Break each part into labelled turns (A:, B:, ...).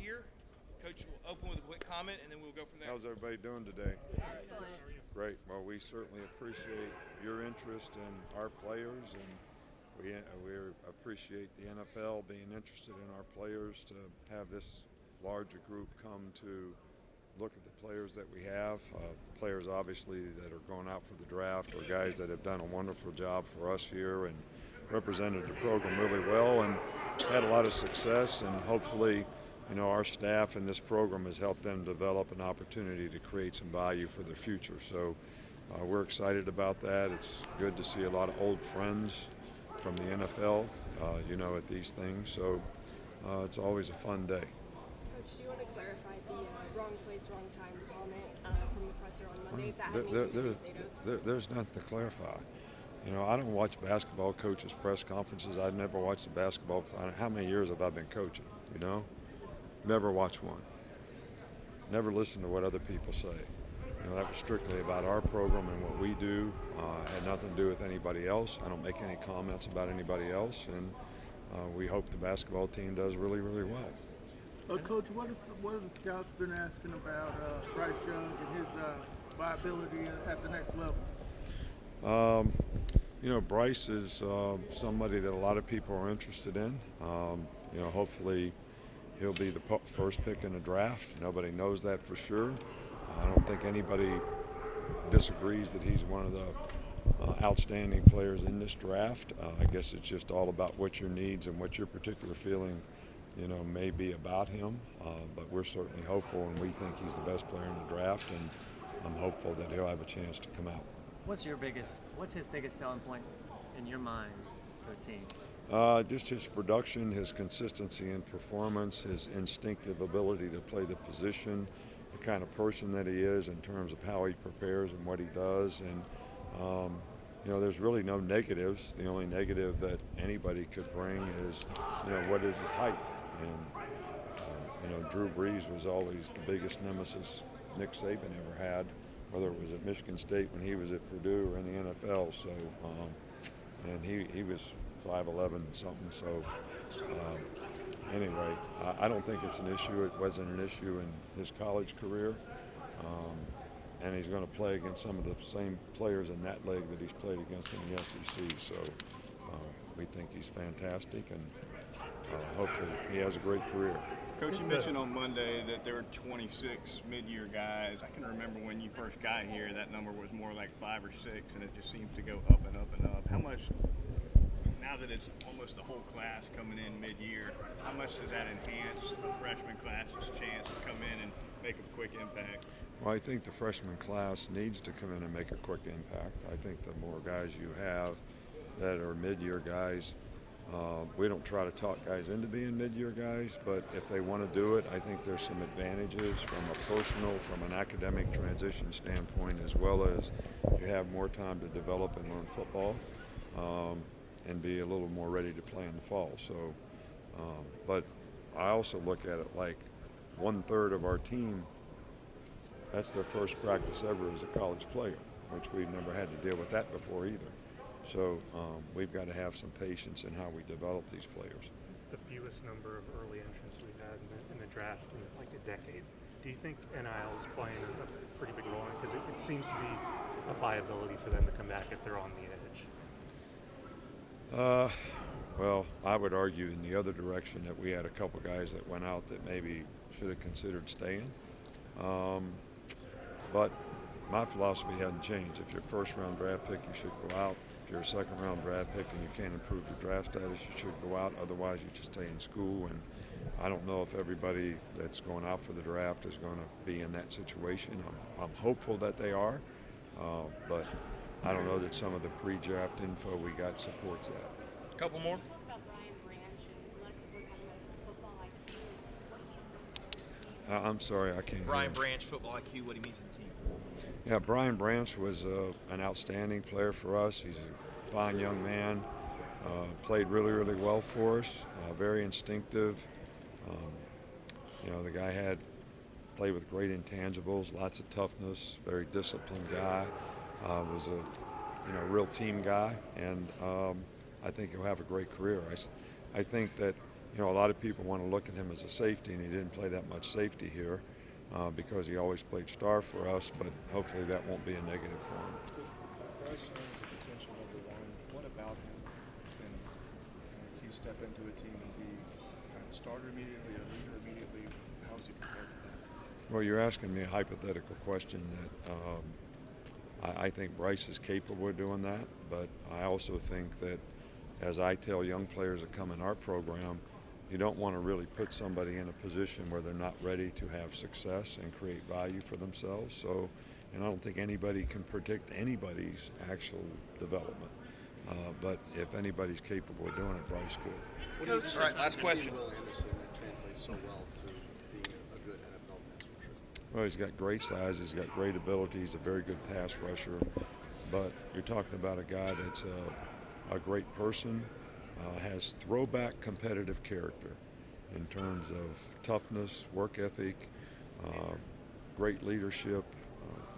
A: here. Coach will open with a quick comment, and then we'll go from there.
B: How's everybody doing today?
C: Excellent.
B: Great. Well, we certainly appreciate your interest in our players, and we appreciate the NFL being interested in our players to have this larger group come to look at the players that we have. Players obviously that are going out for the draft, or guys that have done a wonderful job for us here and represented the program really well and had a lot of success, and hopefully our staff and this program has helped them develop an opportunity to create some value for their future. So we're excited about that. It's good to see a lot of old friends from the NFL, at these things. So it's always a fun day.
C: Coach, do you want to clarify the wrong place, wrong time comment from the presser on Monday? If that had anything to do with potatoes?
B: There's nothing to clarify. I don't watch basketball coaches' press conferences. I've never watched a basketball. How many years have I been coaching? Never watched one. Never listened to what other people say. That was strictly about our program and what we do. Had nothing to do with anybody else. I don't make any comments about anybody else, and we hope the basketball team does really, really well.
D: Coach, what have the scouts been asking about Bryce Young and his viability at the next level?
B: Bryce is somebody that a lot of people are interested in. Hopefully he'll be the first pick in the draft. Nobody knows that for sure. I don't think anybody disagrees that he's one of the outstanding players in this draft. I guess it's just all about what your needs and what your particular feeling may be about him, but we're certainly hopeful, and we think he's the best player in the draft, and I'm hopeful that he'll have a chance to come out.
E: What's his biggest selling point in your mind for the team?
B: Just his production, his consistency in performance, his instinctive ability to play the position, the kind of person that he is in terms of how he prepares and what he does, and there's really no negatives. The only negative that anybody could bring is, what is his height? And, Drew Brees was always the biggest nemesis Nick Saban ever had, whether it was at Michigan State when he was at Purdue or in the NFL. So, and he was 5'11" and something. So, anyway, I don't think it's an issue. It wasn't an issue in his college career. And he's going to play against some of the same players in that league that he's played against in the SEC. So we think he's fantastic, and hope that he has a great career.
F: Coach, you mentioned on Monday that there were 26 mid-year guys. I can remember when you first got here, that number was more like 5 or 6, and it just seems to go up and up and up. How much, now that it's almost the whole class coming in mid-year, how much does that enhance the freshman class's chance to come in and make a quick impact?
B: Well, I think the freshman class needs to come in and make a quick impact. I think the more guys you have that are mid-year guys, we don't try to talk guys into being mid-year guys, but if they want to do it, I think there's some advantages from a personal, from an academic transition standpoint, as well as you have more time to develop and learn football and be a little more ready to play in the fall. So, but I also look at it like 1/3 of our team, that's their first practice ever as a college player, which we've never had to deal with that before either. So we've got to have some patience in how we develop these players.
G: This is the fewest number of early entrants we've had in the draft in like a decade. Do you think NIL is playing a pretty big role? Because it seems to be a viability for them to come back if they're on the edge.
B: Well, I would argue in the other direction that we had a couple guys that went out that maybe should have considered staying. But my philosophy hasn't changed. If you're a first-round draft pick, you should go out. If you're a second-round draft pick and you can't improve your draft status, you should go out. Otherwise, you should stay in school. And I don't know if everybody that's going out for the draft is going to be in that situation. I'm hopeful that they are, but I don't know that some of the pre-draft info we got supports that.
A: Couple more.
H: Talk about Brian Branch, and a lot of people are talking about his football IQ, what he's
B: I'm sorry, I can't
A: Brian
B: hear.
A: Branch, football IQ, what he means to the team.
B: Yeah, Brian Branch was an outstanding player for us. He's a fine young man, played really, really well for us, very instinctive. The guy played with great intangibles, lots of toughness, very disciplined guy, was a real team guy, and I think he'll have a great career. I think that you know, a lot of people want to look at him as a safety, and he didn't play that much safety here because he always played star for us, but hopefully that won't be a negative for him.
I: Bryce Young is a potential #1. What about him? Can he step into a team and be kind of a starter immediately, a leader immediately? How is he prepared for that?
B: Well, you're asking me a hypothetical question that I think Bryce is capable of doing that, but I also think that, as I tell young players that come in our program, you don't want to really put somebody in a position where they're not ready to have success and create value for themselves. So, and I don't think anybody can predict anybody's actual development. But if anybody's capable of doing it, Bryce could.
A: All right, last question.
J: Will Anderson that translates so well to being a good NFL pass rusher?
B: Well, he's got great size. He's got great ability. He's a very good pass rusher. But you're talking about a guy that's a great person, has throwback competitive character in terms of toughness, work ethic, great leadership,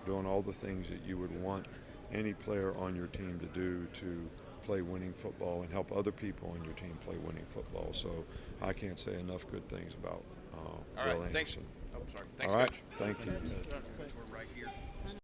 B: doing all the things that you would want any player on your team to do to play winning football and help other people on your team play winning football. So I can't say enough good things about
A: All
B: Will
A: right, thanks.
B: Anderson.
A: Oh, sorry. Thanks,
B: All right,
A: Coach.
B: thank you.
A: Coach, we're right here.